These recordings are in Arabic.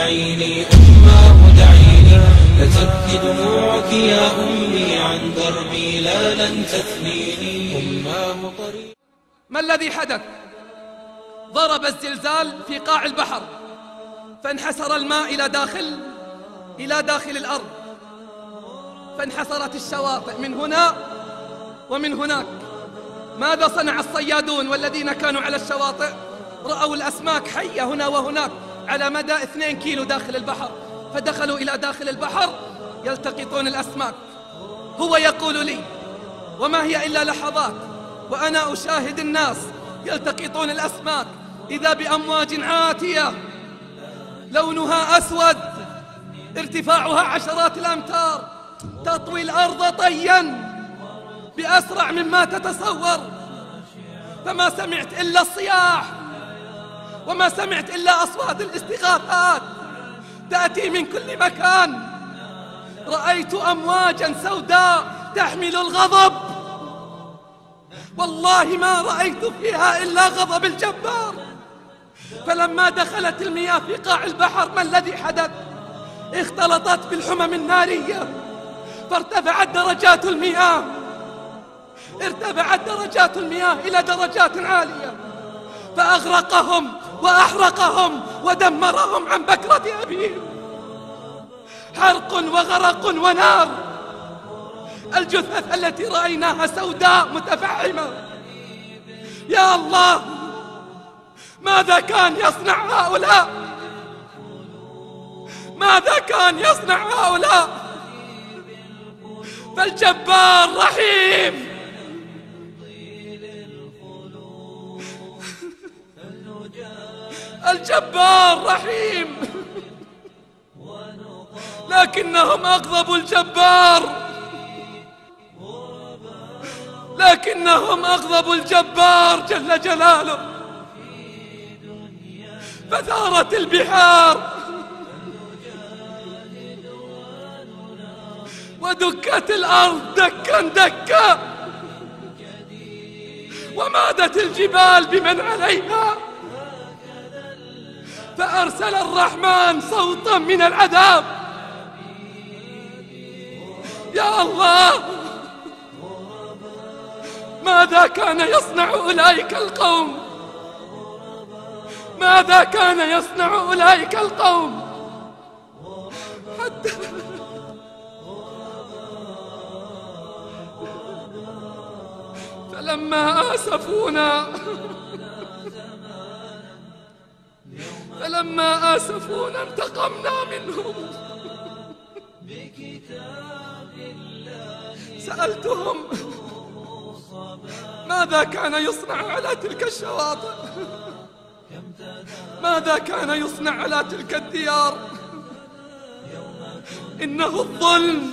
دعيني أماه دعيني، لتبكي دموعك يا أمي عن دربي لا لن تثنيني. أماه طريق. ما الذي حدث؟ ضرب الزلزال في قاع البحر فانحسر الماء إلى داخل الأرض، فانحسرت الشواطئ من هنا ومن هناك. ماذا صنع الصيادون والذين كانوا على الشواطئ؟ رأوا الأسماك حية هنا وهناك على مدى 2 كيلو داخل البحر، فدخلوا إلى داخل البحر يلتقطون الأسماك. هو يقول لي وما هي إلا لحظات وأنا أشاهد الناس يلتقطون الأسماك، إذا بأمواج عاتية لونها أسود ارتفاعها 10 الأمتار تطوي الأرض طيا بأسرع مما تتصور. فما سمعت إلا الصياح وما سمعت إلا أصوات الاستغاثات تأتي من كل مكان. رأيت أمواجا سوداء تحمل الغضب، والله ما رأيت فيها إلا غضب الجبار. فلما دخلت المياه في قاع البحر ما الذي حدث؟ اختلطت بالحمم النارية فارتفعت درجات المياه، إلى درجات عالية، فأغرقهم وأحرقهم ودمرهم عن بكرة أبيهم. حرق وغرق ونار. الجثث التي رأيناها سوداء متفحمة. يا الله، ماذا كان يصنع هؤلاء؟ ماذا كان يصنع هؤلاء؟ فالجبار رحيم. الجبار رحيم، لكنهم أغضبوا الجبار جل جلاله. فثارت البحار ودكت الأرض دكا دكا، ومادت الجبال بمن عليها، فأرسل الرحمن صوتا من العذاب. يا الله، ماذا كان يصنع أولئك القوم؟ ماذا كان يصنع أولئك القوم؟ حتى فلما آسفونا انتقمنا منهم. سألتهم ماذا كان يصنع على تلك الشواطئ؟ ماذا كان يصنع على تلك الديار؟ إنه الظلم،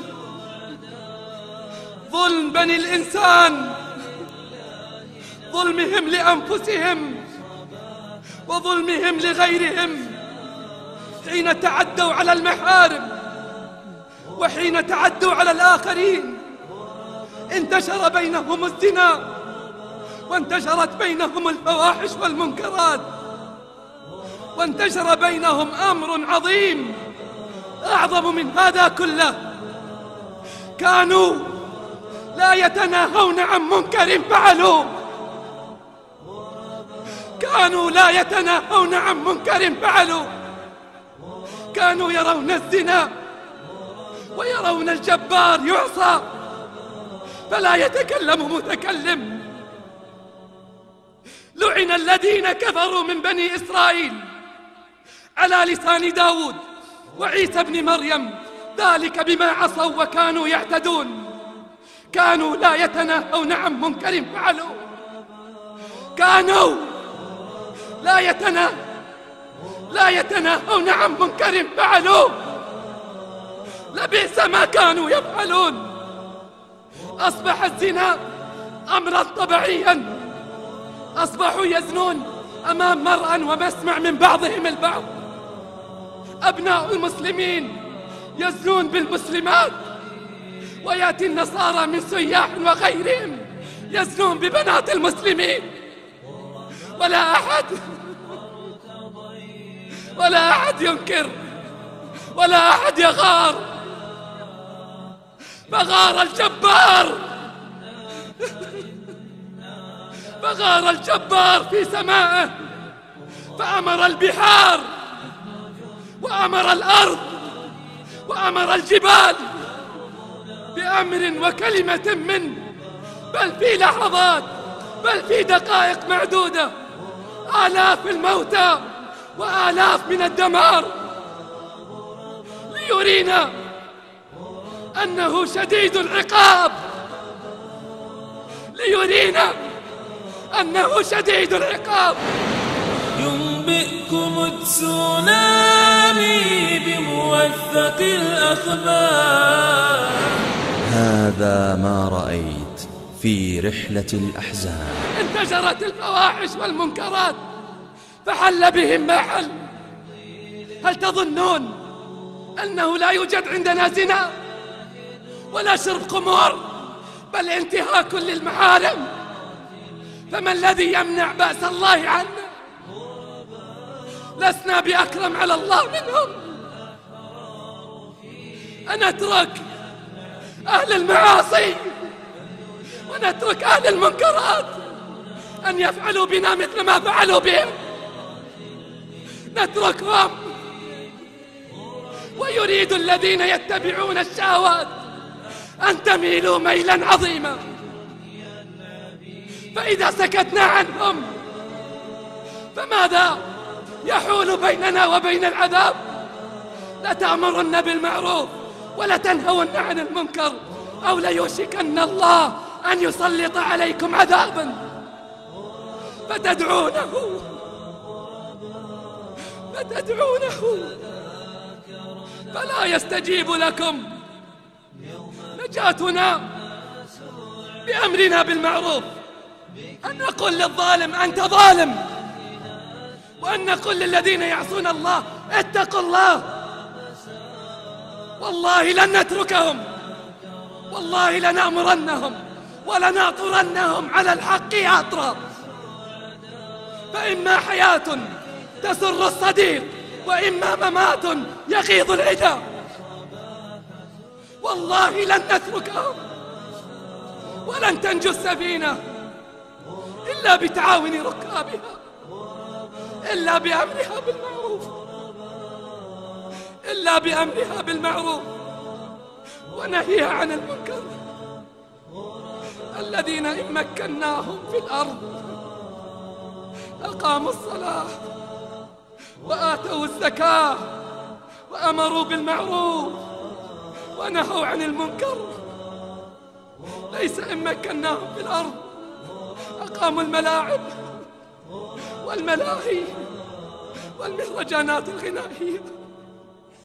ظلم بني الإنسان، ظلمهم لأنفسهم وظلمهم لغيرهم حين تعدوا على المحارم وحين تعدوا على الآخرين. انتشر بينهم الزنا وانتشرت بينهم الفواحش والمنكرات، وانتشر بينهم أمر عظيم أعظم من هذا كله. كانوا لا يتناهون عن منكر فعلوه، كانوا يرون الزنا ويرون الجبار يعصى فلا يتكلم متكلم. لعن الذين كفروا من بني إسرائيل على لسان داود وعيسى بن مريم، ذلك بما عصوا وكانوا يعتدون. كانوا لا يتناهون عن منكر فعلوه، كانوا لا يتناهون عن منكر فعلوه. لبئس ما كانوا يفعلون. أصبح الزنا أمرا طبيعيا، أصبحوا يزنون أمام مرأى ومسمع من بعضهم البعض. أبناء المسلمين يزنون بالمسلمات، ويأتي النصارى من سياح وغيرهم يزنون ببنات المسلمين، ولا أحد ينكر ولا أحد يغار، فغار الجبار، فغار الجبار في سمائه، فأمر البحار وأمر الأرض وأمر الجبال بأمر وكلمة منه، بل في لحظات، بل في دقائق معدودة، آلاف الموتى وآلاف من الدمار، ليرينا أنه شديد العقاب، ليرينا أنه شديد العقاب. ينبئكم التسونامي بموثق الأخبار. هذا ما رأيت في رحلة الأحزان. انتشرت الفواحش والمنكرات فحل بهم ما حل. هل تظنون أنه لا يوجد عندنا زنا ولا شرب خمور، بل انتهاك للمحارم؟ فما الذي يمنع بأس الله عنا؟ لسنا بأكرم على الله منهم. أنترك أهل المعاصي ونترك أهل المنكرات أن يفعلوا بنا مثل ما فعلوا بهم؟ نتركهم؟ ويريد الذين يتبعون الشهوات أن تميلوا ميلا عظيما، فإذا سكتنا عنهم فماذا يحول بيننا وبين العذاب؟ لتأمرن بالمعروف ولتنهون عن المنكر، أو ليوشكن الله أن يسلط عليكم عذابا فتدعونه فلا يستجيب لكم. نجاتنا بأمرنا بالمعروف، أن نقول للظالم أنت ظالم، وأن نقول للذين يعصون الله اتقوا الله. والله لن نتركهم، والله لنأمرنهم ولنعطرنهم على الحق عطرا، فإما حياة تسر الصديق وإما ممات يغيظ العدا. والله لن نتركهم، ولن تنجو السفينة إلا بتعاون ركابها، إلا بأمرها بالمعروف ونهيها عن المنكر. الذين إن مكناهم في الأرض أقاموا الصلاة وآتوا الزكاة وأمروا بالمعروف ونهوا عن المنكر. ليس إن مكناهم في الأرض أقاموا الملاعب والملاهي والمهرجانات الغنائية.